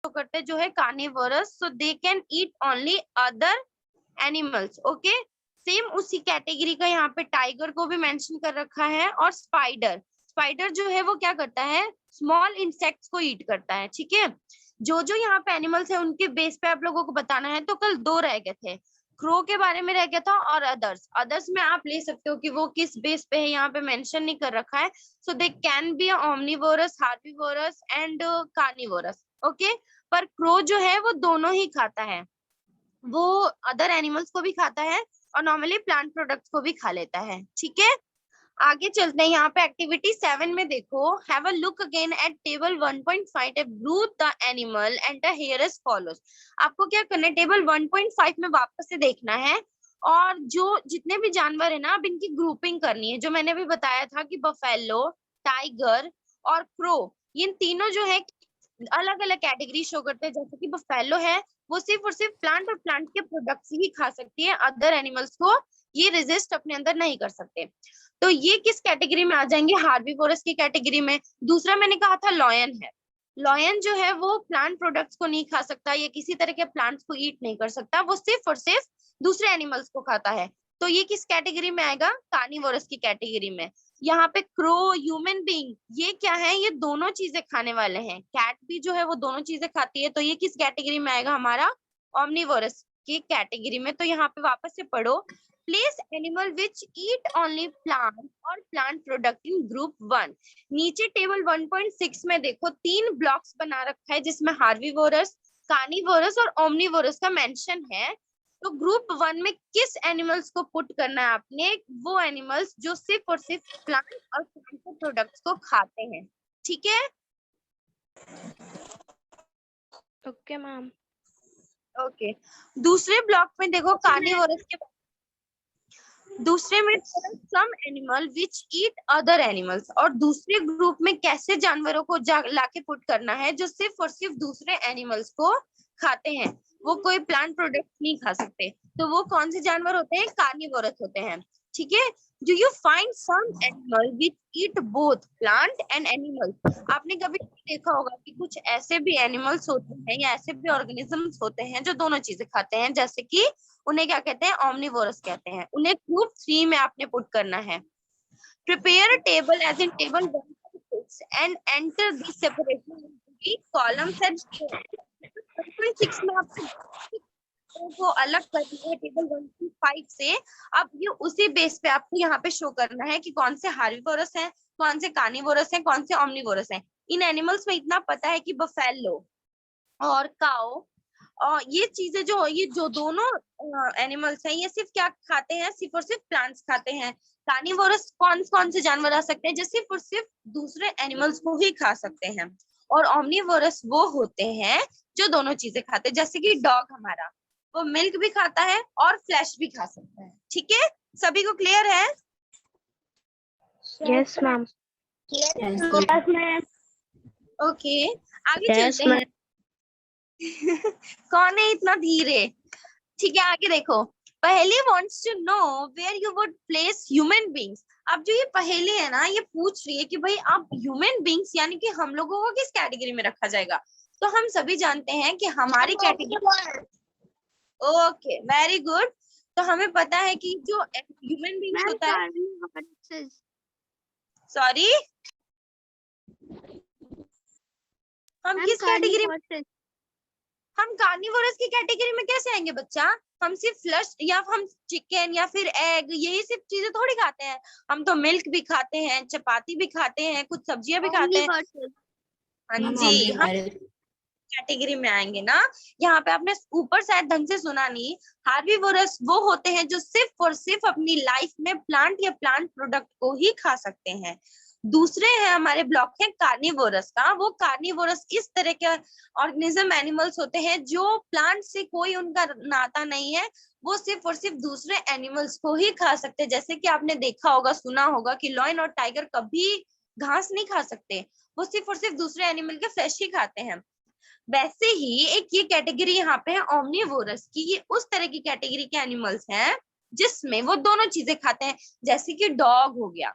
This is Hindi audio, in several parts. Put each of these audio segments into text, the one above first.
करते जो है carnivorous, so they can eat only other animals. Okay, same उसी कैटेगरी का यहाँ पे टाइगर को भी मेंशन कर रखा है, और स्पाइडर, स्पाइडर जो है वो क्या करता है, स्मॉल इंसेक्ट्स को ईट करता है। ठीक है, जो जो यहाँ पे एनिमल्स है उनके बेस पे आप लोगों को बताना है। तो कल दो रह गए थे, क्रो के बारे में रह गया था, और अदर्स, अदर्स में आप ले सकते हो कि वो किस बेस पे है, यहाँ पे मेंशन नहीं कर रखा है। So they can be omnivorous, herbivorous and carnivorous. Okay, पर क्रो जो है वो दोनों ही खाता है, वो अदर एनिमल्स को भी खाता है और नॉर्मली प्लांट प्रोडक्ट्स को भी खा लेता है। ठीक है, आगे चलते हैं। यहाँ पे एक्टिविटी 7 में देखो, have a look again at table 1.5 and group the animal and the hair as follows. आपको क्या करना है, टेबल 1.5 में वापस से देखना है, और जो जितने भी जानवर है ना, अब इनकी ग्रुपिंग करनी है। जो मैंने भी बताया था कि बफेलो, टाइगर और क्रो, ये तीनों जो है अलग अलग कैटेगरी शो करते हैं। जैसे कि बफेलो है, वो सिर्फ और सिर्फ प्लांट और प्लांट के प्रोडक्ट्स ही खा सकती है, अदर एनिमल्स को ये रेजिस्ट अपने अंदर नहीं कर सकते। तो ये किस कैटेगरी में आ जाएंगे, हार्बीवोरस की कैटेगरी में। दूसरा मैंने कहा था लॉयन है, लॉयन जो है वो प्लांट प्रोडक्ट्स को नहीं खा सकता, या किसी तरह के प्लांट्स को ईट नहीं कर सकता, वो सिर्फ और सिर्फ दूसरे एनिमल्स को खाता है। तो ये किस कैटेगरी में आएगा, कार्निवोरस की कैटेगरी में। यहाँ पे क्रो, ह्यूमन बीइंग, ये क्या है, ये दोनों चीजें खाने वाले हैं। कैट भी जो है वो दोनों चीजें खाती है, तो ये किस कैटेगरी में आएगा, हमारा ओमनिवोरस की कैटेगरी में। तो यहाँ पे वापस से पढ़ो, place animal which eat only plant और प्लांट प्रोडक्ट इन ग्रुप 1। नीचे टेबल 1.6 में देखो, 3 ब्लॉक्स बना रखा है जिसमें हार्बीवोरस, कार्निवोरस और ओमनिवोरस का मेंशन है। तो ग्रुप 1 में किस एनिमल्स को पुट करना है आपने, वो एनिमल्स जो सिर्फ और सिर्फ प्लांट और प्लांट के प्रोडक्ट्स को खाते हैं। ठीक है, ओके मैम। ओके। दूसरे ब्लॉक में देखो कार्निवोरस के, दूसरे में some animal which eat other animals, और दूसरे ग्रुप में कैसे जानवरों को लाके पुट करना है जो सिर्फ और सिर्फ दूसरे एनिमल्स को खाते हैं, वो कोई प्लांट प्रोडक्ट नहीं खा सकते। तो वो कौन से जानवर होते हैं, कार्निवोरस होते हैं। ठीक है, do you find some animal which eat both plant and animals. आपने कभी देखा होगा कि कुछ ऐसे भी एनिमल्स होते हैं या ऐसे भी ऑर्गेनिजम्स होते हैं जो दोनों चीजें खाते हैं, जैसे कि उन्हें क्या कहते हैं, ओमनिवोरस कहते हैं। उन्हें ग्रुप 3 में आपने पुट करना है। Prepare table as in table 1.6 and enter the separation into the columns and 1.6 में आपको अलग करना है टेबल 1.5 से। अब ये उसी बेस पे आपको यहाँ पे शो करना है कि कौन से हार्बिवोरस हैं, कौन से कार्निवोरस हैं, कौन से ओमनिवोरस हैं। इन एनिमल्स में इतना पता है कि बफेलो और काओ, और ये चीजें जो, ये जो दोनों एनिमल्स हैं, ये सिर्फ क्या खाते हैं, सिर्फ और सिर्फ प्लांट्स खाते हैं। कार्निवोरस कौन कौन से जानवर आ सकते हैं जो सिर्फ और सिर्फ दूसरे एनिमल्स को ही खा सकते हैं, और ओमनिवोरस वो होते हैं जो दोनों चीजें खाते हैं। जैसे कि डॉग हमारा, वो मिल्क भी खाता है और फ्लैश भी खा सकता है। ठीक है, सभी को क्लियर है? Yes ma'am. ओके, आगे चलते हैं। कौन है इतना धीरे? ठीक है, आगे देखो। Paheli wants to know where you would place human beings. अब जो ये पहेली है ना, ये पूछ रही है कि भाई आप ह्यूमन बीइंग्स यानी कि हम लोगों को किस कैटेगरी में रखा जाएगा। तो हम सभी जानते हैं कि हमारी कैटेगरी, ओके वेरी गुड। तो हमें पता है कि जो ह्यूमन बीइंग्स होता है, सॉरी, हम किस कैटेगरी में, हम कार्निवोरस की कैटेगरी में कैसे आएंगे बच्चा? हम सिर्फ फ्लश या हम चिकन या फिर एग, यही सिर्फ चीजें थोड़ी खाते हैं। हम तो मिल्क भी खाते हैं, चपाती भी खाते हैं, कुछ सब्जियां भी खाते हैं। हाँ जी, हम कैटेगरी में आएंगे ना। यहाँ पे आपने ऊपर शायद ढंग से सुना नहीं। हार्बिवोरस वो होते हैं जो सिर्फ और सिर्फ अपनी लाइफ में प्लांट या प्लांट प्रोडक्ट को ही खा सकते हैं। दूसरे हैं हमारे ब्लॉक है कार्निवोरस का, वो कार्निवोरस इस तरह के ऑर्गेनिज्म एनिमल्स होते हैं जो प्लांट से कोई उनका नाता नहीं है, वो सिर्फ और सिर्फ दूसरे एनिमल्स को ही खा सकते हैं। जैसे कि आपने देखा होगा, सुना होगा कि लॉयन और टाइगर कभी घास नहीं खा सकते, वो सिर्फ और सिर्फ दूसरे एनिमल के फ्लैश ही खाते हैं। वैसे ही एक ये कैटेगरी यहाँ पे है ओमनिवोरस की, ये उस तरह की कैटेगरी के एनिमल्स हैं जिसमें वो दोनों चीजें खाते हैं। जैसे कि डॉग हो गया,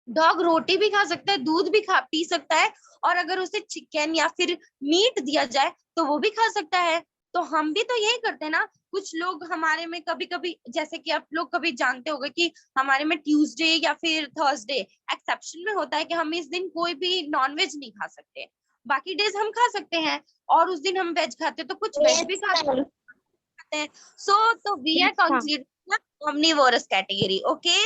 डॉग रोटी भी खा सकता है, दूध भी खा पी सकता है, और अगर उसे चिकन या फिर मीट दिया जाए तो वो भी खा सकता है। तो हम भी तो यही करते हैं ना। कुछ लोग हमारे में कभी कभी, जैसे कि आप लोग कभी जानते होंगे कि हमारे में ट्यूसडे या फिर थर्सडे एक्सेप्शन में होता है कि हम इस दिन कोई भी नॉनवेज नहीं खा सकते, बाकी डेज हम खा सकते हैं। और उस दिन हम वेज खाते हैं तो कुछ वेज भी खाते हैं। सो तो वी आर हाँ। Considered omnivorous category. Okay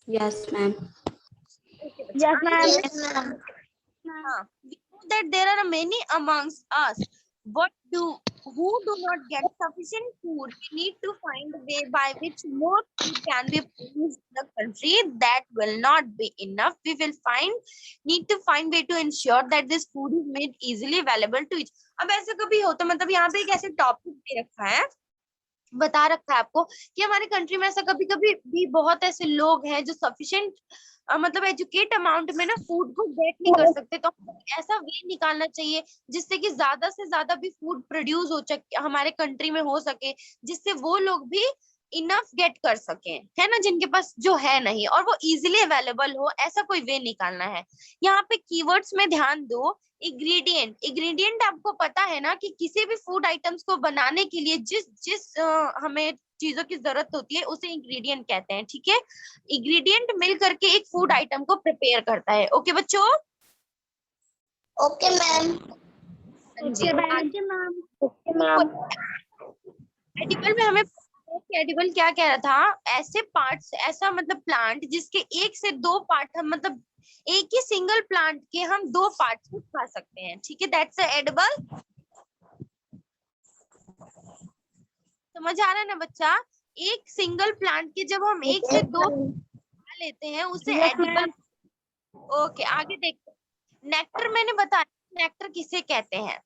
Yes, ma'am. Okay Yes, बच्चा, ma'am. Yes, ma'am. we know that there are many amongst us what do who do not get sufficient food. We need to find a way by which more food can be produced in the country. That will not be enough. We will need to find way to ensure that this food is made easily available to each. अब ऐसा कभी होता, मतलब यहाँ पे एक ऐसे टॉपिक दे रखा है, बता रखा है आपको कि हमारे कंट्री में ऐसा कभी कभी भी बहुत ऐसे लोग हैं जो सफिशिएंट मतलब एजुकेट अमाउंट में ना फूड को गेट नहीं कर सकते। तो ऐसा वे निकालना चाहिए जिससे कि ज्यादा से ज्यादा भी फूड प्रोड्यूस हो सके हमारे कंट्री में हो सके, जिससे वो लोग भी इनफ गेट कर सके, है ना, जिनके पास जो है नहीं, और वो इजीली अवेलेबल हो, ऐसा कोई वे निकालना है। यहाँ पे कीवर्ड्स में ध्यान दो। इंग्रेडिएंट, इंग्रेडिएंट आपको पता है ना कि किसी भी फूड आइटम्स को बनाने के लिए जिस जिस हमें चीजों की जरूरत होती है उसे इंग्रेडिएंट कहते हैं। ठीक है, इंग्रेडिएंट मिल करके एक फूड आइटम को प्रिपेयर करता है। ओके बच्चों, Okay, ma'am. जी मैम। Okay ma'am. एडिबल में हमें एडिबल क्या कह रहा था, ऐसे पार्ट्स, ऐसा मतलब प्लांट जिसके एक से दो पार्ट हम मतलब एक ही सिंगल प्लांट के हम दो पार्ट्स को खा सकते हैं। ठीक है, दैट्स एडिबल। समझ आ रहा है ना बच्चा, एक सिंगल प्लांट के जब हम एक से दो खा लेते हैं उसे Yes, एडिबल। ma'am. ओके आगे देखते हैं। नेक्टर मैंने बताया, नेक्टर किसे कहते हैं?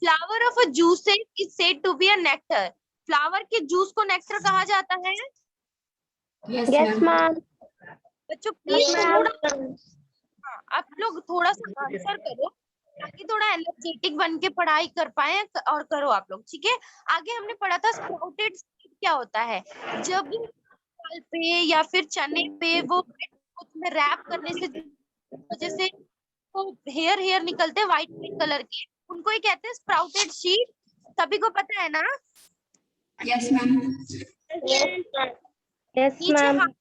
Flower of a juice is said to be a nectar. Flower के जूस को नेक्टर कहा जाता है। Yes, Yes, ma'am. ma'am. बच्चों Yes, प्लीज ma'am. थोड़ा, हाँ, आप लोग थोड़ा सा आंसर करो ताकि थोड़ा एनर्जेटिक बन के पढ़ाई कर पाए, और करो आप लोग। ठीक है, आगे हमने पढ़ा था स्प्राउटेड सीड क्या होता है। जब दाल पे या फिर चने पे वो उसमें रैप करने से वजह से वो हेयर हेयर निकलते हैं व्हाइट व्हाइट कलर के, उनको ही कहते हैं स्प्राउटेड सीड। सभी को पता है ना? Yes, ma'am. Yes, ma'am. Yes, नीचे ma'am.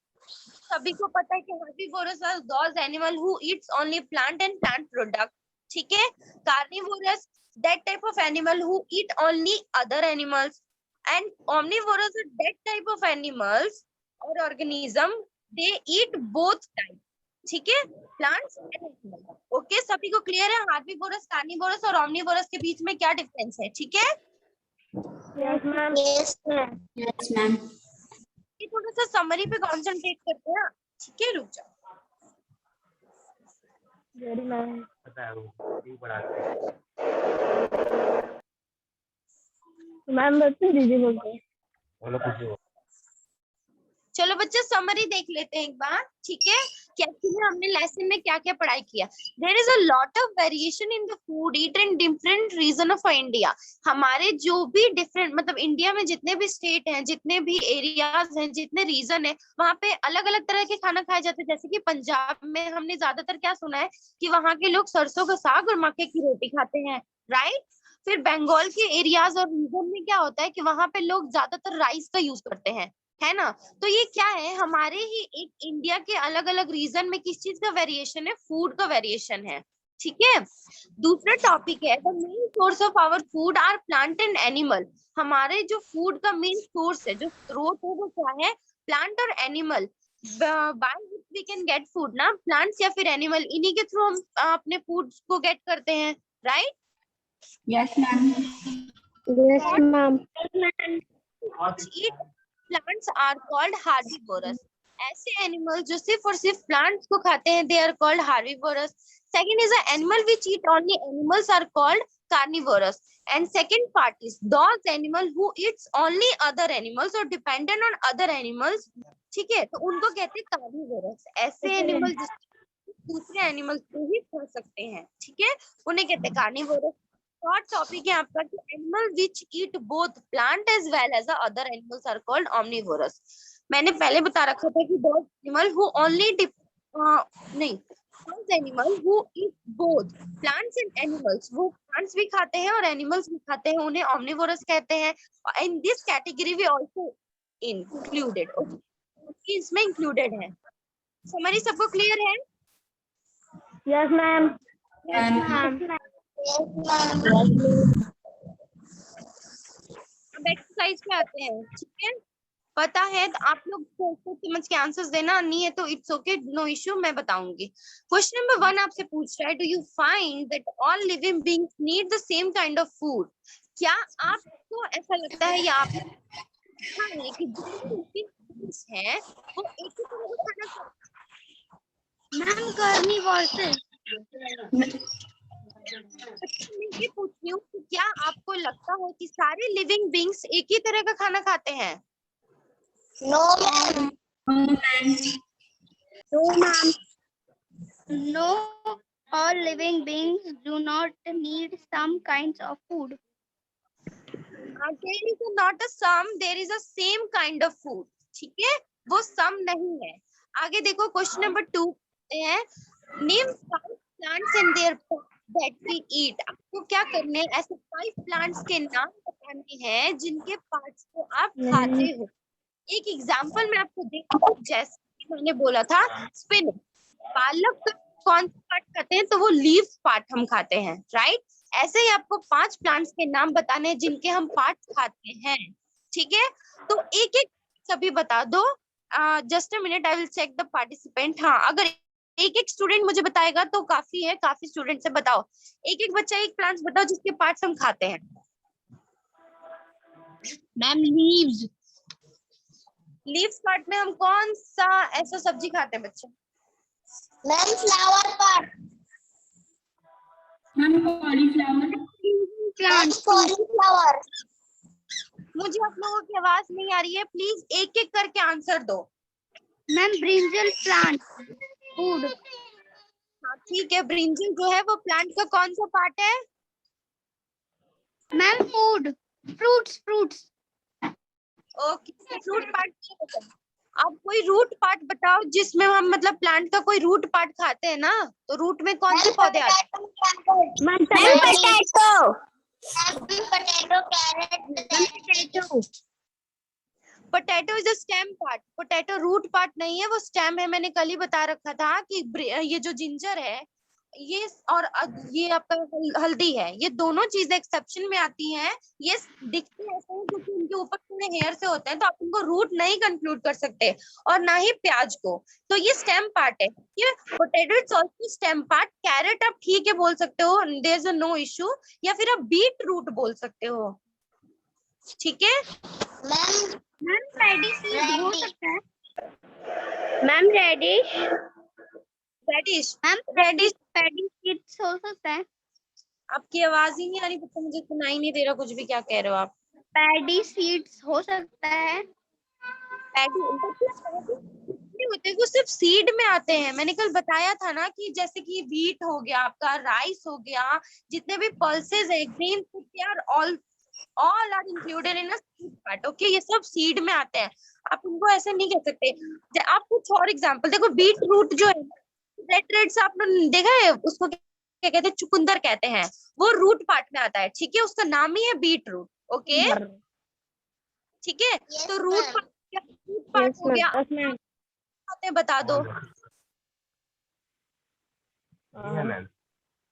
सभी को पता है कि herbivorous are those animal who eats only plant and plant product। ठीक है, carnivorous that type of animal who eat only other animals, and omnivorous are that type of animals or organism they eat both type। ठीक है, प्लांट्स एंड एनिमल। ओके, सभी को क्लियर है हार्बिवोरस, कार्निवोरस और ओमनिवोरस के बीच में क्या डिफरेंस है? ठीक है, Yes, ma'am. Yes, ma'am. Yes, ma'am. ये थोड़ा सा समरी पे कंसंट्रेट करते हैं। ठीक है, रुक जाओ। Very ma'am. मैम बच्चे दीदी बोलते हैं। चलो बच्चे समरी देख लेते हैं एक बार। ठीक है, कैसे हमने लेसन में क्या क्या पढ़ाई किया। There is a lot of variation in the food eat in different region of India. हमारे जो भी डिफरेंट मतलब इंडिया में जितने भी स्टेट हैं, जितने भी एरियाज हैं, जितने रीजन है, वहाँ पे अलग अलग तरह के खाना खाए जाते हैं। जैसे कि पंजाब में हमने ज्यादातर क्या सुना है कि वहाँ के लोग सरसों का साग और मक्के की रोटी खाते हैं, राइट। फिर बंगाल के एरियाज और रीजन में क्या होता है कि वहाँ पे लोग ज्यादातर राइस का यूज करते हैं, है ना। तो ये क्या है, हमारे ही एक इंडिया के अलग अलग रीजन में किस चीज का वेरिएशन है, फूड का वेरिएशन है। ठीक है, दूसरा टॉपिक है the main source of our food are plant and animal. हमारे जो फूड का मेन सोर्स है, जो स्रोत है, वो क्या है, प्लांट और animal. By which we can get food ना, प्लांट्स या फिर एनिमल, इन्हीं के थ्रू हम अपने फूड को गेट करते हैं, right. Yes, ma'am. Yes, ma'am. Plants are called herbivorous. ऐसे एनिमल जो सिर्फ और सिर्फ प्लांट्स को खाते हैं, they are called herbivorous. Second is a animal which eat only animals are called carnivorous. And second part is those animal who eats only other animals और डिपेंडेंट ऑन अदर एनिमल्स। ठीक है, तो उनको कहते हैं कार्निवोरस। ऐसे एनिमल जिस दूसरे एनिमल्स को ही खा सकते हैं, ठीक है, उन्हें कहते हैं कार्निवोरस। शॉर्ट टॉपिक है आपका कि animal which eat both plant as well as other animals are called omnivorous। मैंने पहले बता रखा था कि those animal who only नहीं, those animal who eat both plants and animals, वो plants भी खाते हैं और animals भी खाते हैं, उन्हें omnivorous कहते हैं। in this category we also included, okay, इसमें included है। समरी सबको क्लियर है? Yes, ma'am. Ma'am. अब एक्सरसाइज पे आते हैं, ठीक है? पता है तो आप लोग सोच समझ के आंसर्स देना, नहीं है तो इट्स ओके, नो इश्यू, मैं बताऊंगी। क्वेश्चन नंबर 1 आपसे पूछ रहा है, do you find that all living beings need the same kind of food? क्या आपको ऐसा लगता है या आप है कि जितने beings हैं वो एक ही तरह का खाना खाते हैं? मैम गर्मी बहुत है। मैं ये पूछ रही हूँ कि क्या आपको लगता है कि सारे लिविंग बीइंग्स एक ही तरह का खाना खाते हैं? No, ma'am. No, ma'am. No, all living beings do not need some kinds of food. There is not a sum, there is a same kind of food. ठीक है, वो सम नहीं है। आगे देखो क्वेश्चन नंबर 2 है, name 5 plants and their parts that we eat। आपको क्या करने हैं, ऐसे 5 plants के नाम बताने हैं जिनके पार्ट्स को आप खाते हो। एक एग्जांपल मैं आपको देती हूँ, जैसे कि मैंने बोला था स्पिनच, पालक का कौन सा पार्ट खाते हैं, तो वो लीफ पार्ट हम खाते हैं, राइट? ऐसे ही आपको 5 प्लांट्स के नाम बताने हैं जिनके हम पार्ट्स खाते हैं, ठीक है? तो एक एक सभी बता दो। Just a minute, I will check the participant. हाँ, अगर एक एक स्टूडेंट मुझे बताएगा तो काफी है, काफी स्टूडेंट से बताओ। एक एक बच्चा एक प्लांट्स बताओ जिसके पार्ट्स हम खाते हैं। Ma'am leaves. लीव्स पार्ट में हम कौन सा ऐसा सब्जी खाते हैं बच्चे? Ma'am, flower part. Ma'am, cauliflower. Ma'am, cauliflower. मुझे आप लोगों की आवाज नहीं आ रही है, प्लीज एक एक करके आंसर दो। Ma'am, brinjal plant. Food. हाँ ठीक है, ब्रिंजल जो है वो प्लांट का कौन सा पार्ट है? Ma'am, food. Fruits. Okay, fruit part. अब कोई रूट पार्ट बताओ जिसमें हम मतलब प्लांट का कोई रूट पार्ट खाते हैं ना, तो रूट में कौन से पौधे आते हैं? Ma'am, potato. Potato, carrot. Potato is a stem part, potato root part नहीं है, वो स्टेम है। मैंने कल ही बता रखा था कि ये जो जिंजर है ये और ये आपका हल्दी है, ये दोनों चीजें एक्सेप्शन में आती हैं। ये दिखते ऐसे हैं क्योंकि उनके ऊपर थोड़े हेयर से होते हैं, तो आप उनको रूट नहीं कंक्लूड कर सकते, और ना ही प्याज को। तो ये स्टेम पार्ट है, ये potato is also stem part. Carrot आप ठीक है बोल सकते हो, देयर इज नो इशू, या फिर आप बीट रूट बोल सकते हो, ठीक है? मैम रेडिश हो सकता है। मैम रेडिश रेडिश सीड्स हो सकता है। आपकी आवाज ही नहीं आ रही बच्चा, मुझे सुनाई नहीं दे रहा कुछ भी, क्या कह रहे हो आप? पैडी सीड्स हो सकता है। पैडी होते हैं, वो सिर्फ सीड में आते हैं। मैंने कल बताया था ना कि जैसे कि व्हीट हो गया, आपका राइस हो गया, जितने भी पल्सेस है, grain are all are included in a seed part, okay? ये सब सीड में आते हैं, आप उनको ऐसे नहीं कह सकते। आप कुछ और एग्जांपल देखो, बीट रूट जो है, रेड से आपने देखा है उसको क्या कहते हैं? चुकंदर कहते हैं, वो रूट पार्ट में आता है, ठीक है? उसका नाम ही है बीट रूट, ओके? ठीक है, तो रूट पार्ट हो गया। आते बता दो।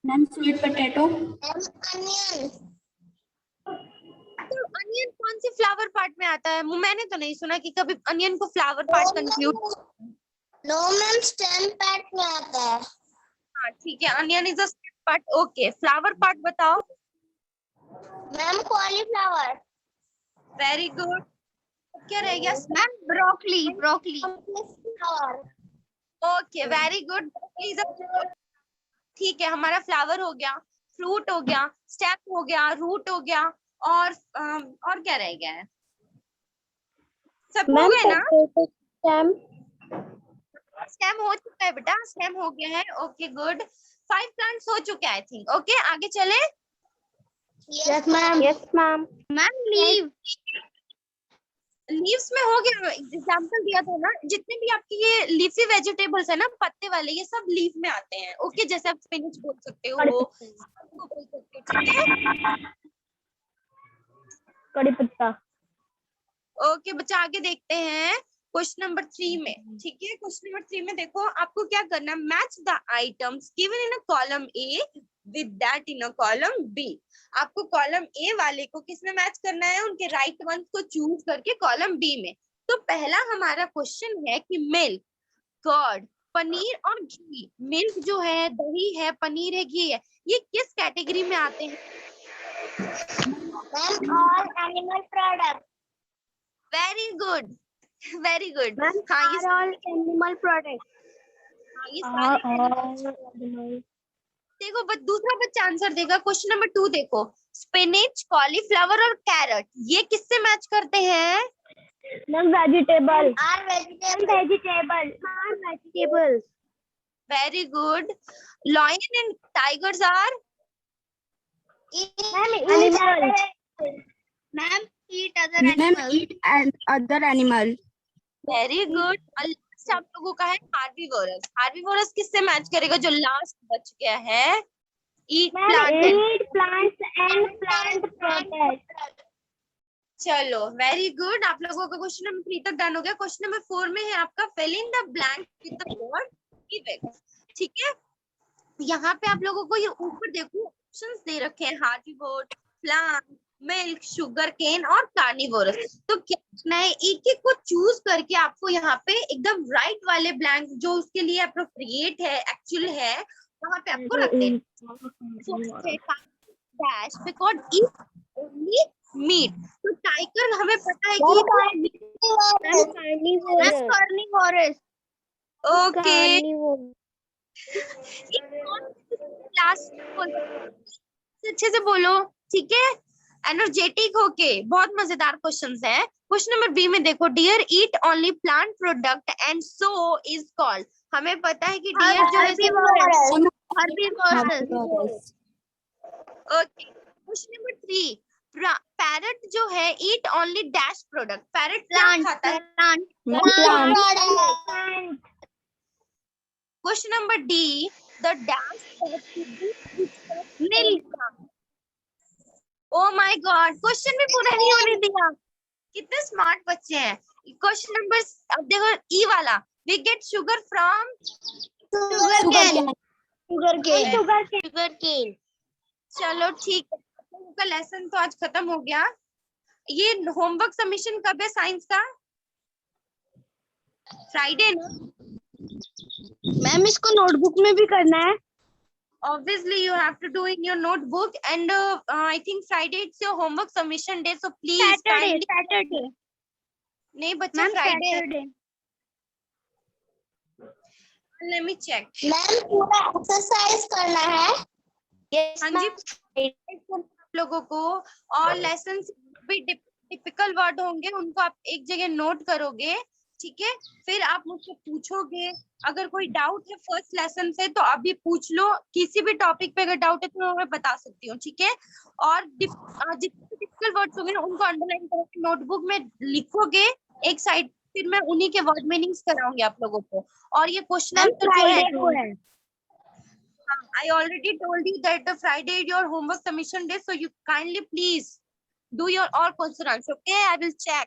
Ma'am, sweet potato. Onion. तो अनियन कौन सी फ्लावर पार्ट में आता है? मैंने तो नहीं सुना कि कभी अनियन को flower part conclude. No ma'am, stem part में आता है। हाँ ठीक है, onion is a stem part, okay. Flower part बताओ। Ma'am cauliflower. Very good. क्या रह गया? Ma'am broccoli. Okay, very good. ठीक है, हमारा फ्लावर हो गया, फ्रूट हो गया, स्टेम हो गया, रूट हो गया, और क्या रह गया है? सब हो गए ना? स्टेम हो चुका है बेटा, स्टेम हो गया है, ओके गुड। 5 प्लांट्स हो चुके हैं आई थिंक, ओके? आगे चले। Yes, ma'am. Yes, ma'am. Ma'am, leave. Leaves में हो गया, एग्जांपल दिया था ना, जितने भी आपके ये लीफी वेजिटेबल्स है ना, पत्ते वाले, ये सब लीफ में आते हैं। ओके, जैसे आप स्पिनच बोल सकते हो, आपको बोल सकते हो, ठीक है। कड़ी पत्ता। ओके बच्चा, आगे देखते हैं क्वेश्चन नंबर 3 में। ठीक है, क्वेश्चन नंबर 3 में देखो, आपको क्या करना है, match the items given in a column A with that in a column B. आपको कॉलम ए वाले को किसमें मैच करना है, उनके राइट वंस को चूज करके कॉलम बी में। तो पहला हमारा क्वेश्चन है कि मिल्क, कर्ड, पनीर और घी। मिल्क जो है दही है, पनीर है, घी है, ये किस कैटेगरी में आते हैं? All animal products. Very good, very good. Ma'am, हाँ, ये are all animal products. सारे Animal. देखो, दूसरा बच्चा आंसर देगा। क्वेश्चन नंबर 2 देखो, स्पिनच, कॉलीफ्लावर और कैरेट, ये किससे मैच करते हैं? Ma'am, vegetable. Are vegetable. Vegetable. Are vegetables. Very good. Lion and tigers are? Ma'am, animals. Ma'am, eat other animals. eat and other animal. Very good. Last आप लोगों का है हार्बीवोरस। हार्बीवोरस किससे मैच करेगा, जो लास्ट बच गया है? ईट plant. Eat plants and plant products. चलो, वेरी गुड। आप लोगों का क्वेश्चन नंबर 3 तक डन हो गया। क्वेश्चन नंबर 4 में है आपका fill in the blank with the word given. ठीक है, यहाँ पे आप लोगों को ये ऊपर देखो ऑप्शंस दे रखे हैं, herbivore, plant, milk, sugar cane और कार्निवोरस। तो क्या करना है, एक एक को चूज करके आपको यहाँ पे एकदम राइट वाले ब्लैंक जो उसके लिए अप्रोप्रिएट है, एक्चुअल है, वहां पे आपको रख देना। Dash because it only meat. तो टाइगर हमें पता है कि Carnivorous. Okay, Carnivorous. अच्छे से बोलो, ठीक है, एनर्जेटिक होके। बहुत मजेदार क्वेश्चंस है। क्वेश्चन नंबर बी में देखो, deer eat only plant product and so is called. हमें पता है कि डियर जो है Herbivorous. Okay. Question number 3, parrot जो है eat only dash product. Parrot क्या खाता है? Plant. Question number D, the dash milk. Oh my god, question भी पूरा नहीं होने दिया। कितने स्मार्ट बच्चे हैं। क्वेश्चन नंबर, अब देखो ई वाला, we get sugar from Sugar cane. चलो ठीक है, आप लोगों का लेसन तो आज खत्म हो गया। ये होमवर्क सबमिशन कब है साइंस का? फ्राइडे ना? मैम, इसको नोटबुक में भी करना है। Obviously you have to do in your notebook and I think Friday it's your homework submission day, so please Saturday. नहीं बच्चा, ma'am, Friday. Saturday. let me check। Ma'am, पूरा एक्सरसाइज करना है। हाँ जी, आप लोगों को, और लेसन भी टिपिकल वर्ड होंगे, उनको आप एक जगह नोट करोगे, ठीक है। फिर आप मुझसे पूछोगे, अगर कोई डाउट है फर्स्ट लेसन से तो अभी पूछ लो। किसी भी टॉपिक पे अगर डाउट है तो मैं बता सकती हूँ, ठीक है। और जितने टिपिकल वर्ड्स होंगे ना, उनको अंडरलाइन करके नोटबुक में लिखोगे एक साइड, फिर मैं उन्हीं के वर्ड मीनिंग्स कराऊंगी आप लोगों को। और ये क्वेश्चन आंसर जो है, I already told you that the Friday is your homework submission day, so you kindly please do your all question answer. Okay, I will check.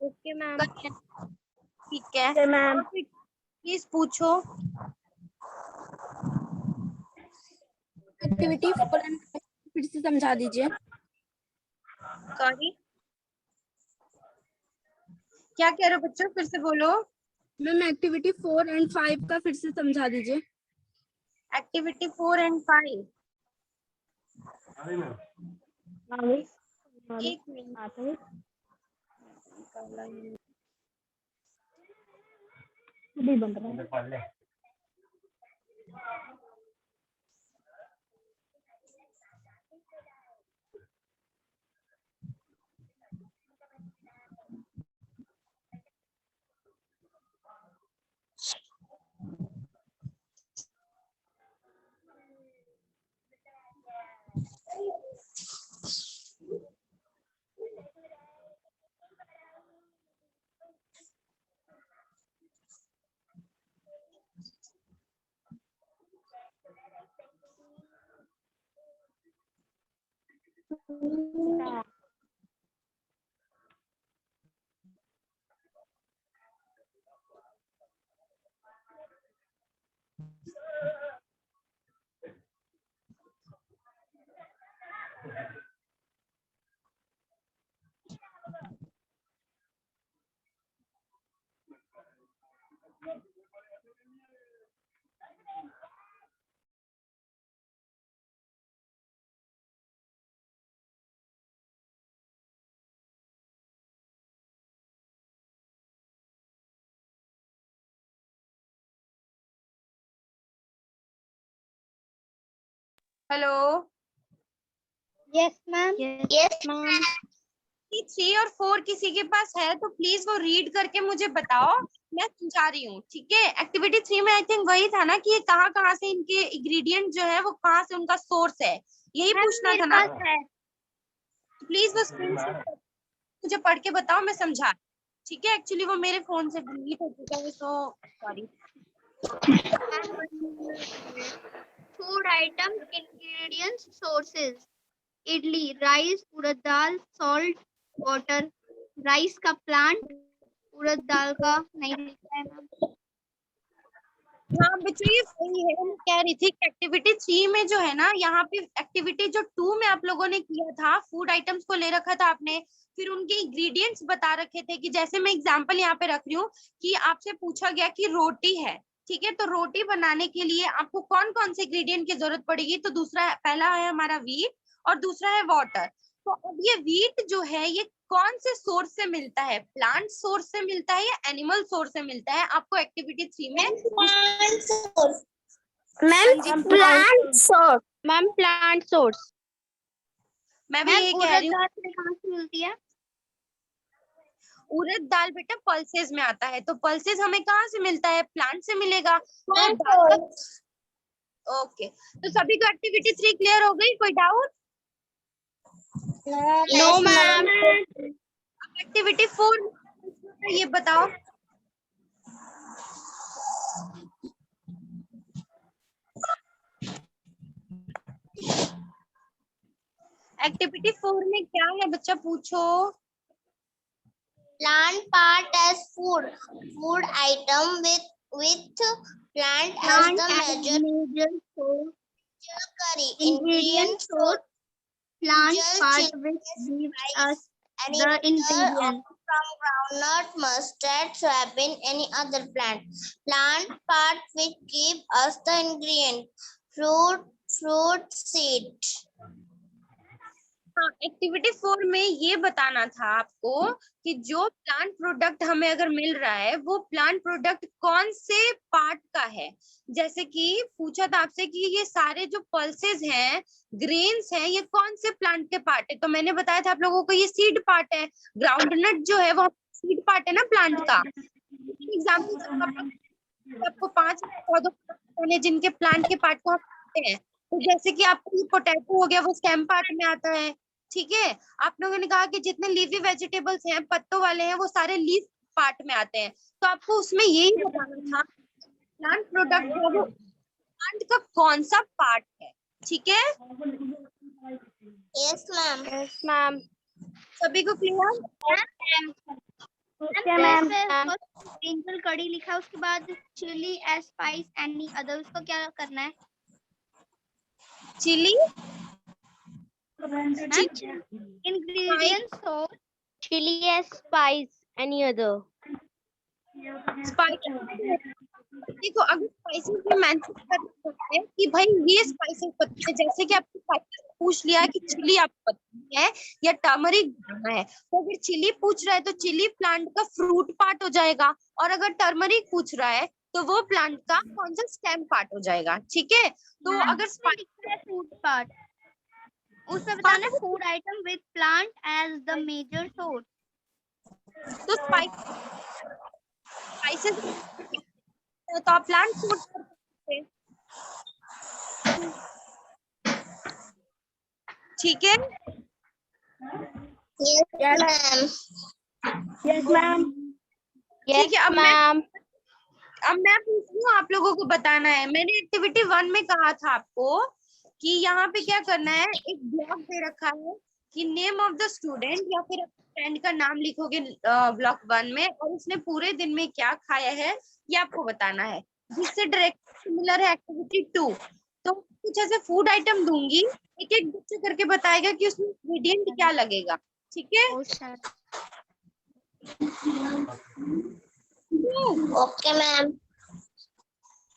Okay ma'am. ठीक है, ओके मैम। प्लीज पूछो। एक्टिविटी 4 and 5 फिर से समझा दीजिए। सॉरी, क्या कह रहे हो बच्चों, फिर से बोलो। मैम, एक्टिविटी 4 and 5 का फिर से समझा दीजिए। एक्टिविटी 4 and 5, एक मिनट, बन रहा है। Hello, yes ma'am. Yes ma'am. 3 और 4 किसी के पास है तो प्लीज वो रीड करके मुझे बताओ, मैं समझा रही हूँ। ठीक है, एक्टिविटी 3 में आई थिंक वही था ना कि ये कहाँ से इनके इंग्रेडिएंट जो है वो कहाँ से उनका सोर्स है, यही पूछना था ना। प्लीज वो स्क्रीन मुझे पढ़ के बताओ, मैं समझा। ठीक है, एक्चुअली वो मेरे फोन से डिलीट हो चुका है, तो sorry. Food item ingredients sources: idli, rice, urad dal, salt, water. Rice का प्लांट, उड़द दाल का नहीं लिखा है मैम। हाँ बच्चों, ये सही है। मैं कह रही थी कि एक्टिविटी 3 में जो है ना, यहाँ पे एक्टिविटी जो 2 में आप लोगों ने किया था, फूड आइटम्स को ले रखा था आपने, फिर उनके इंग्रेडिएंट्स बता रखे थे कि जैसे मैं एग्जांपल यहाँ पे रख रही हूँ कि आपसे पूछा गया कि रोटी है, ठीक है, तो रोटी बनाने के लिए आपको कौन कौन से इंग्रेडिएंट की जरूरत पड़ेगी, तो दूसरा पहला है हमारा व्हीट और दूसरा है वाटर। तो अब ये व्हीट जो है ये कौन से सोर्स से मिलता है, प्लांट सोर्स से मिलता है या एनिमल सोर्स से मिलता है, आपको एक्टिविटी 3 में ma'am plant source. Ma'am plant source. मैं भी यही कह रही हूँ। उड़द दाल कहाँ से मिलती है? उड़द दाल बेटा पल्सेस में आता है, तो पल्सेस हमें कहाँ से मिलता है, प्लांट से मिलेगा। तो दाल का ओके, तो सभी को एक्टिविटी 3 क्लियर हो गई, कोई डाउट? No ma'am. एक्टिविटी 4 ये बताओ। एक्टिविटी 4 में क्या है बच्चा, पूछो। Plant part as food. Food item with plant as the major source. curry. Ingredient source. Plant part which gives us the ingredient. From groundnut, mustard, soybean, any other plant. Plant part which give us the ingredient. Fruit, seed. हाँ, एक्टिविटी 4 में ये बताना था आपको कि जो प्लांट प्रोडक्ट हमें अगर मिल रहा है वो प्लांट प्रोडक्ट कौन से पार्ट का है। जैसे कि पूछा था आपसे कि ये सारे जो पल्सेस हैं, ग्रेन्स हैं, ये कौन से प्लांट के पार्ट है, तो मैंने बताया था आप लोगों को ये सीड पार्ट है। ग्राउंडनट जो है वो सीड पार्ट है ना प्लांट का। एग्जाम्पल आपको 5 पौधों जिनके प्लांट के पार्ट को हम कहते हैं, तो जैसे कि आपको ये पोटैटो हो गया, वो स्टेम पार्ट में आता है। ठीक है, आप लोगों ने कहा कि जितने लीफी वेजिटेबल्स हैं, पत्तों वाले हैं, वो सारे लीफ पार्ट में आते हैं। तो आपको उसमें यही बताना था प्लांट प्रोडक्ट है वो प्लांट का कौन सा पार्ट है। ठीक है, Yes, ma'am. Yes, ma'am. सभी को क्लियर? ब्रिंजल कड़ी लिखा, उसके बाद chilli as spice any other, उसको क्या करना है? चिली इंग्रेडिएंट्स हो chilli as spice any other. Spice देखो, अगर स्पाइसेस में मेंशन करना है कि भाई ये स्पाइसेस पत्ते हैं, जैसे कि आपको स्पाइसेस पूछ लिया कि चिली आपको पता है या टर्मरिक बनाना है, तो अगर चिली पूछ रहा है तो चिली प्लांट का फ्रूट पार्ट हो जाएगा, और अगर टर्मरिक पूछ रहा है तो वो प्लांट का कौन सा स्टेम पार्ट हो जाएगा। ठीक है, तो अगर स्पाइस फ्रूट पार्ट, उसमें बताना है food item with plant as the major source. तो स्पाइसेस तो आप प्लांट फूड कर सकते हैं। ठीक है, Yes, ma'am. Yes ma'am. ठीक है, अब मैं पूछ रही हूँ, आप लोगों को बताना है। मैंने एक्टिविटी 1 में कहा था आपको कि यहाँ पे क्या करना है, एक ब्लॉक दे रखा है कि नेम ऑफ द स्टूडेंट या फिर फ्रेंड का नाम लिखोगे ब्लॉक 1 में, और उसने पूरे दिन में क्या खाया है ये आपको बताना है, जिससे डायरेक्ट सिमिलर है एक्टिविटी 2। तो कुछ ऐसे फूड आइटम दूंगी, एक एक बच्चे करके बताएगा कि उसमें इंग्रेडिएंट क्या लगेगा, ठीक है? Okay ma'am.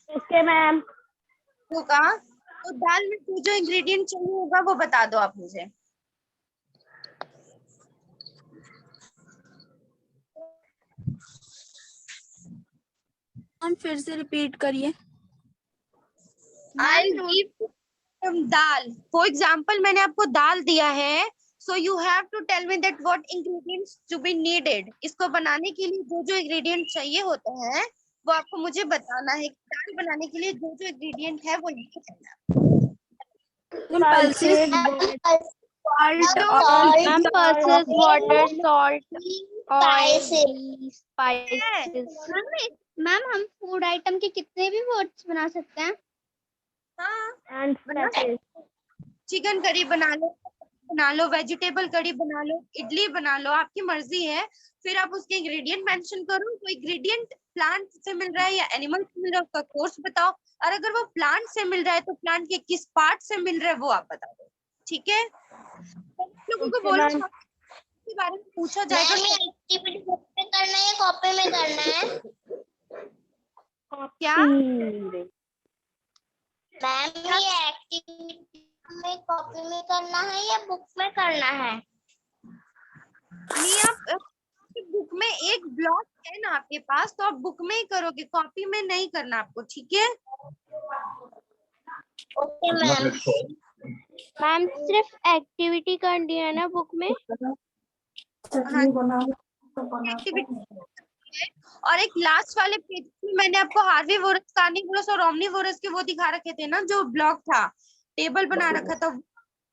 Okay ma'am. होगा तो दाल में जो इंग्रेडिएंट चाहिए होगा वो बता दो आप मुझे। हम फिर से रिपीट करिए। I'll give some dal. For example मैंने आपको दाल दिया है, so you have to tell me that what ingredients to be needed. इसको बनाने के लिए जो जो इंग्रेडिएंट चाहिए होते हैं वो आपको मुझे बताना है। दाल बनाने के लिए जो जो इंग्रेडिएंट है वो लिख देना। Pulses ma'am pulses, water, salt, oil, Spices. spices. Ma'am हम फूड आइटम के कितने भी वर्ड्स बना सकते हैं? हाँ, एंड चिकन करी बना लो, वेजिटेबल करी बना लो, इडली बना लो, आपकी मर्जी है। फिर आप उसके इंग्रेडिएंट मेंशन करो, कोई इंग्रेडिएंट प्लांट से मिल रहा है या एनिमल से मिल रहा है उसका कोर्स बताओ, और अगर वो प्लांट से मिल रहा है तो प्लांट के किस पार्ट से मिल रहा है वो आप बता दो, ठीक है? लोगों को बोलो के बारे में पूछा जाएगा। मैम ये एक्टिविटी बुक पे करना है या कॉपी में करना है? क्या मैम ये एक्टिविटी में कॉपी में करना है या बुक में करना है? नहीं, आप बुक में एक ब्लॉक है ना आपके पास, तो आप बुक में ही करोगे, कॉपी में नहीं करना आपको, ठीक है? Okay ma'am. मैम सिर्फ एक्टिविटी करनी है ना बुक में? और एक लास्ट वाले पेज में मैंने आपको हार्वीवोरस, कार्निवोरस और ओमनीवोरस के वो दिखा रखे थे ना, जो ब्लॉक था, टेबल बना रखा था,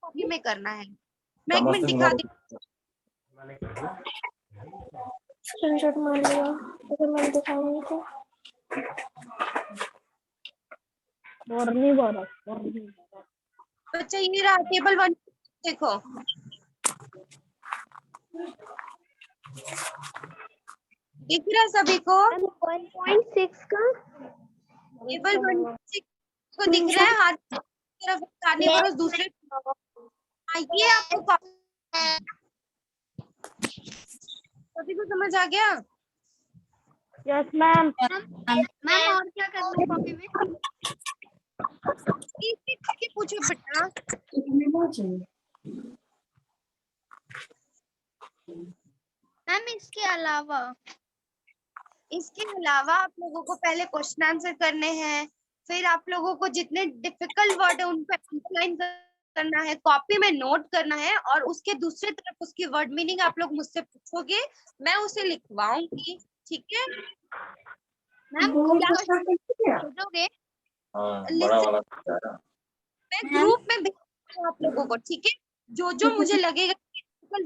कॉपी में करना है। मैं एक मिनट दिखा दी। स्क्रीनशॉट मार लिया, अगर मैं दिखाऊंगी तो बच्चा ये रहा टेबल 1, देखो दिख रहा है सभी को? 1.6 का टेबल 1 को दिख रहा है, हाथ की तरफ कार्निवोरस दूसरे। ये आपको सभी को समझ आ गया? Yes ma'am. मैम और क्या करना है कॉपी में? एक करके पूछो बेटा। मैम इसके अलावा आप लोगों को पहले क्वेश्चन आंसर करने हैं, फिर आप लोगों को जितने डिफिकल्ट वर्ड है उन पर अंडरलाइन करना है, कॉपी में नोट करना है, और उसके दूसरे तरफ उसकी वर्ड मीनिंग आप लोग मुझसे पूछोगे, मैं उसे लिखवाऊंगी, ठीक है? मैम भेजोगे? मैं ग्रुप में भेजूंगी आप लोगों को, ठीक है? जो जो मुझे लगेगा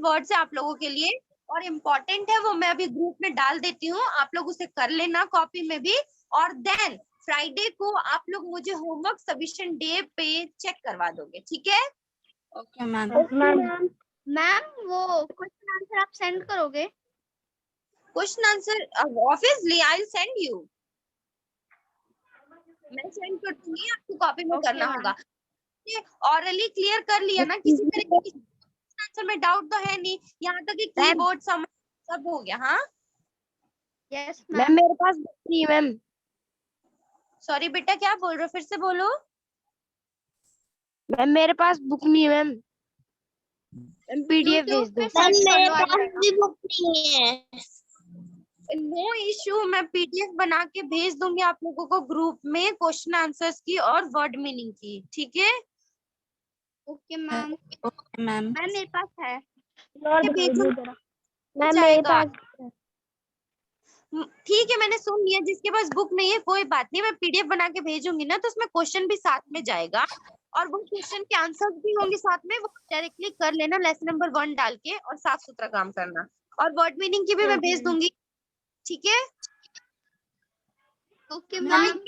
वर्ड्स है आप लोगों के लिए और इम्पोर्टेंट है वो मैं अभी ग्रुप में डाल देती हूँ, आप लोग उसे कर लेना कॉपी में भी। और देन फ्राइडे को आप लोग मुझे होमवर्क सबमिशन डे पे चेक करवा दोगे, ठीक है? Okay ma'am. मैम वो क्वेश्चन आंसर आप सेंड करोगे? Question answer obviously I will send you, मैं सेंड कर दूंगी, आपको कॉपी में करना होगा। ऑरली क्लियर कर लिया ना? किसी तरह की आंसर में डाउट तो है नहीं, यहाँ तक कि कीबोर्ड सब हो गया? हाँ यस मैम, मेरे पास बुक नहीं है मैम। सॉरी बेटा, क्या बोल रहे हो? फिर से बोलो। मैम मेरे पास बुक नहीं है मैम, पीडीएफ भेज दो। मैम मेरे पास भी बुक नहीं है। नो इश्यू, मैं पीडीएफ बना के भेज दूंगी आप लोगों को ग्रुप में, क्वेश्चन आंसर्स की और वर्ड मीनिंग की, ठीक है? Okay ma'am. Okay ma'am. Ma'am मेरे पास है। मैम मेरे पास ठीक है, मैंने सुन लिया। जिसके पास बुक नहीं है कोई बात नहीं, मैं पीडीएफ बना के भेजूंगी ना, तो उसमें क्वेश्चन भी साथ में जाएगा और वो क्वेश्चन के आंसर्स भी होंगे साथ में, वो डायरेक्टली कर लेना लेसन नंबर 1 डाल के और साफ सुथरा काम करना। और वर्ड मीनिंग की भी मैं भेज दूंगी, ठीक है? ओके मैम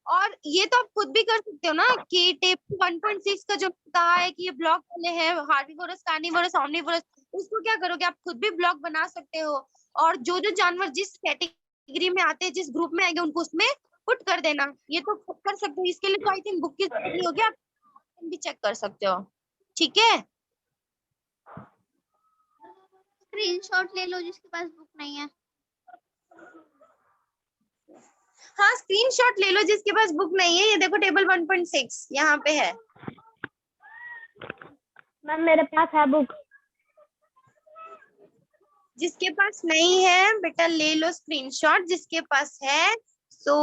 और ये तो आप खुद भी कर सकते हो ना कि टेबल 1.6 का जो कहा है कि ये ब्लॉक वाले हैं, हार्बीवोरस, कार्निवोरस, ओमनीवोरस, उसको क्या करोगे आप खुद भी ब्लॉक बना सकते हो। और जो जो जानवर जिस कैटेगरी में आते हैं, जिस ग्रुप में आएंगे, उनको उसमें पुट कर देना। ये तो कर सकते हो। इसके लिए तो आई थिंक बुक की जरूरत नहीं होगी, आप भी चेक कर सकते हो। ठीक है, स्क्रीनशॉट ले लो जिसके पास बुक नहीं है। हाँ स्क्रीनशॉट ले लो जिसके पास बुक नहीं है। ये देखो टेबल 1.6 यहाँ पे है। मैम मेरे पास है बुक। जिसके पास नहीं है बेटा ले लो स्क्रीनशॉट, जिसके पास है सो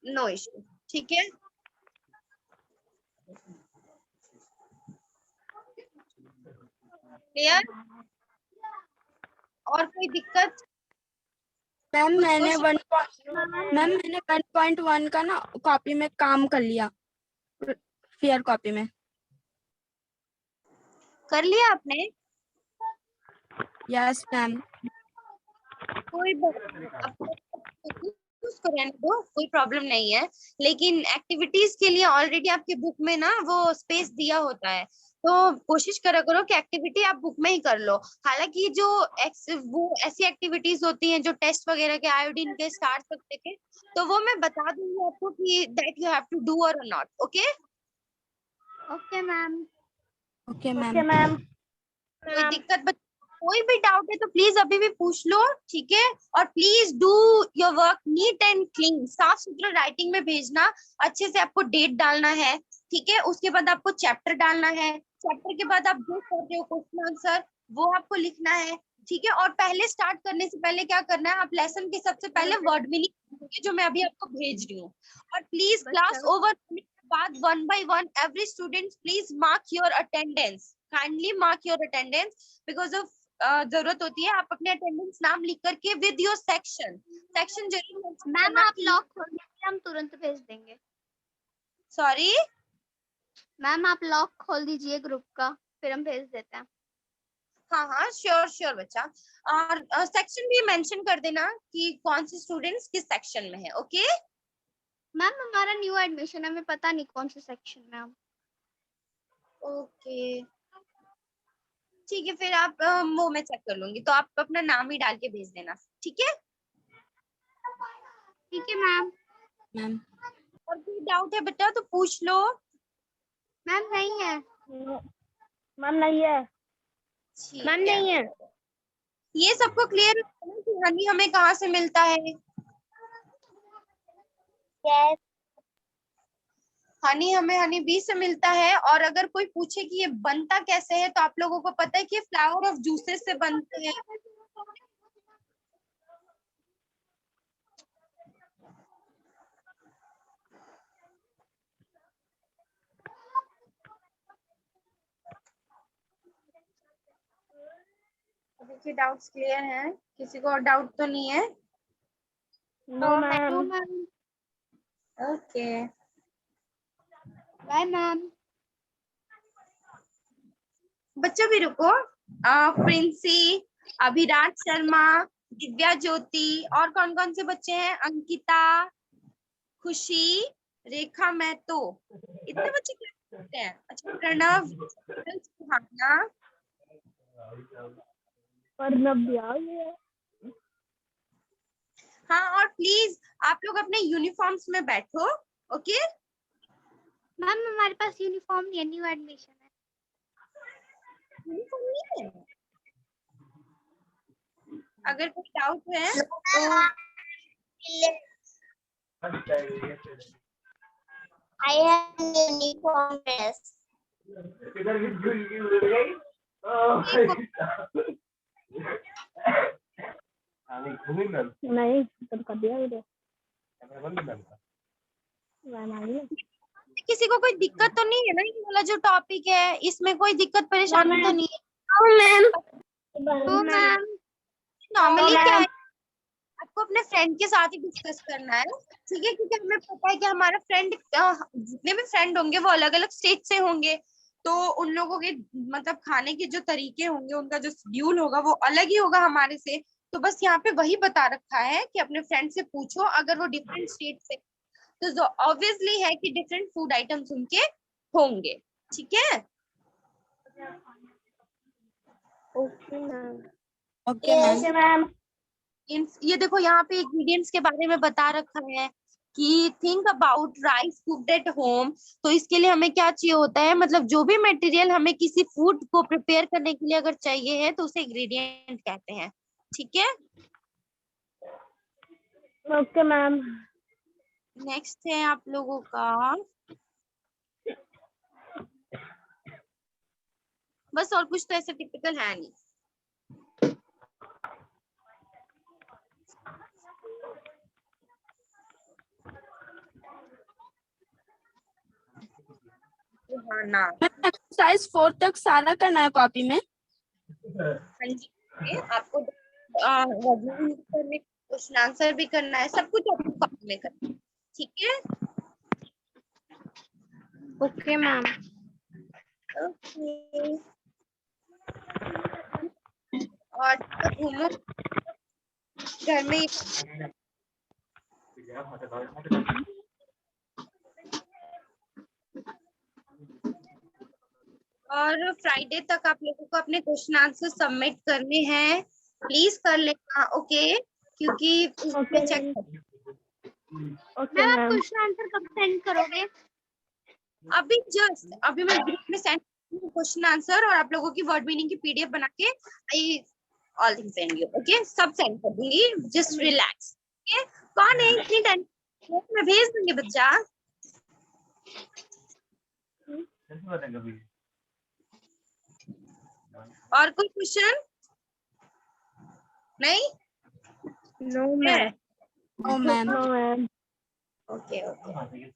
नो इशू। ठीक है, क्लियर? और कोई दिक्कत? मैम मैंने क्वेश्चन? मैम मैंने 1.1 का ना कॉपी में काम कर लिया, फेयर कॉपी में। कर लिया आपने? Yes ma'am. कोई उसको रहने दो, कोई प्रॉब्लम नहीं है। लेकिन एक्टिविटीज के लिए ऑलरेडी आपके बुक में ना वो स्पेस दिया होता है, तो कोशिश करा करो कि एक्टिविटी आप बुक में ही कर लो। हालांकि जो वो ऐसी एक्टिविटीज होती हैं जो टेस्ट वगैरह के, आयोडीन के, स्टार्स वगैरह के, तो वो मैं बता दूंगी आपको कि that you have to do और not. Okay okay ma'am. Okay okay ma'am. Ma'am. कोई दिक्कत कोई भी डाउट है तो प्लीज अभी भी पूछ लो। ठीक है, और please do your work neat and clean, साफ सुथरा राइटिंग में भेजना। अच्छे से आपको डेट डालना है। ठीक है, उसके बाद आपको चैप्टर डालना है। चैप्टर के बाद आप जो कर रहे हो क्वेश्चन आंसर वो आपको लिखना है। ठीक है, और पहले स्टार्ट करने से पहले क्या करना है, आप लेसन के सबसे पहले वर्ड मीनिंग जो मैं अभी आपको भेज रही हूँ। और प्लीज क्लास ओवर बाद 1 by 1 every student please mark your attendance, kindly mark your attendance because of जरूरत होती है। आप अपने अटेंडेंस नाम लिख करके विद योर सेक्शन जरूर mention मैम करना आप कि- लॉक खोल दीजिए, हम तुरंत भेज देंगे। सॉरी मैम आप लॉक खोल दीजिए ग्रुप का, फिर हम भेज देते हैं। हाँ हाँ श्योर श्योर बच्चा। और सेक्शन भी मेंशन कर देना कि कौन से स्टूडेंट्स किस सेक्शन में है। ओके मैम हमारा न्यू एडमिशन है, हमें पता नहीं कौन से सेक्शन में हम। ओके ठीक है, फिर आप वो मैं चेक कर लूंगी, तो आप अपना नाम ही डाल के भेज देना। ठीक है, ठीक है मैम। मैम और कोई डाउट है बेटा तो पूछ लो। मैम नहीं है। मैम नहीं है। ठीक मैम है, नहीं है। ये सबको क्लियर है ना कि हनी हमें कहाँ से मिलता है? Yes. हनी हमें हनी बी से मिलता है। और अगर कोई पूछे कि ये बनता कैसे है, तो आप लोगों को पता है कि फ्लावर ऑफ जूसेस से बनते हैं। देखिए डाउट्स क्लियर हैं, किसी को और डाउट तो नहीं है? No ma'am. Ma'am okay bye ma'am. बच्चों भी रुको। प्रिंसी, अभिराज शर्मा, दिव्या ज्योति, और कौन कौन से बच्चे हैं? अंकिता, खुशी, रेखा महतो, इतने बच्चे क्या करते हैं? अच्छा प्रणव, सुहाना, अर्नब भी आ गया। हाँ और प्लीज आप लोग अपने यूनिफॉर्म्स में बैठो। ओके मैम हमारे पास यूनिफॉर्म नहीं है, न्यू एडमिशन है। यूनिफॉर्म नहीं है? अगर कोई डाउट है तो I have uniform dress. नहीं तो कर दिया वीडियो। मैम आ गई। किसी को कोई दिक्कत तो नहीं है ना? ये वाला जो टॉपिक है इसमें कोई दिक्कत परेशानी तो नहीं है? तो मैम नॉर्मली क्या है, आपको अपने फ्रेंड के साथ ही डिस्कस करना है। ठीक है, क्योंकि हमें पता है कि हमारा फ्रेंड, जितने भी फ्रेंड होंगे वो अलग अलग स्टेट से होंगे, तो उन लोगों के मतलब खाने के जो तरीके होंगे, उनका जो शेड्यूल होगा वो अलग ही होगा हमारे से। तो बस यहाँ पे वही बता रखा है कि अपने फ्रेंड से पूछो, अगर वो डिफरेंट स्टेट से। तो ऑब्वियसली है कि डिफरेंट फूड आइटम्स उनके होंगे, ठीक है। Okay ma'am. Okay Yes, ma'am. ma'am. ये देखो यहाँ पे इंग्रेडिएंट्स के बारे में बता रखा है कि think about rice cooked at home. तो इसके लिए हमें क्या चाहिए होता है, मतलब जो भी मटेरियल हमें किसी फूड को प्रिपेयर करने के लिए अगर चाहिए है तो उसे इंग्रेडिएंट कहते हैं, ठीक है। Okay ma'am. नेक्स्ट है आप लोगों का, बस और कुछ तो ऐसा टिपिकल है नहीं। हाँ ना, एक्सरसाइज 4 तक सारा करना है कॉपी में। हाँ जी, आपको रजिस्टर करने, क्वेश्चन आंसर भी करना है, सब कुछ आपको कॉपी में करना है, ठीक है। Okay ma'am. ओके, और तो घूमो घर में ही। और फ्राइडे तक आप लोगों को अपने क्वेश्चन आंसर सबमिट करने हैं, प्लीज कर लेना, ओके, क्योंकि उसमें चेक ओके मैम आप मैम। क्वेश्चन आंसर कब सेंड करोगे? अभी मैं ग्रुप में सेंड क्वेश्चन आंसर और आप लोगों की वर्ड मीनिंग की पीडीएफ बना के I all things send you, okay, सब सेंड कर दूंगी, जस्ट रिलैक्स, ओके। कौन है इतनी टेंशन, मैं भेज दूंगी बच्चा। और कोई क्वेश्चन नहीं? No ma'am. Oh ma'am. No ma'am. Okay okay,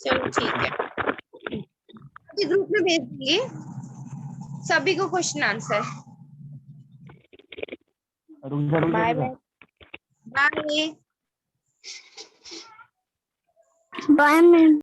चलो ठीक है, अभी ग्रुप में भेज दूंगी सभी को question answer. Bye ma'am. Bye. Bye ma'am.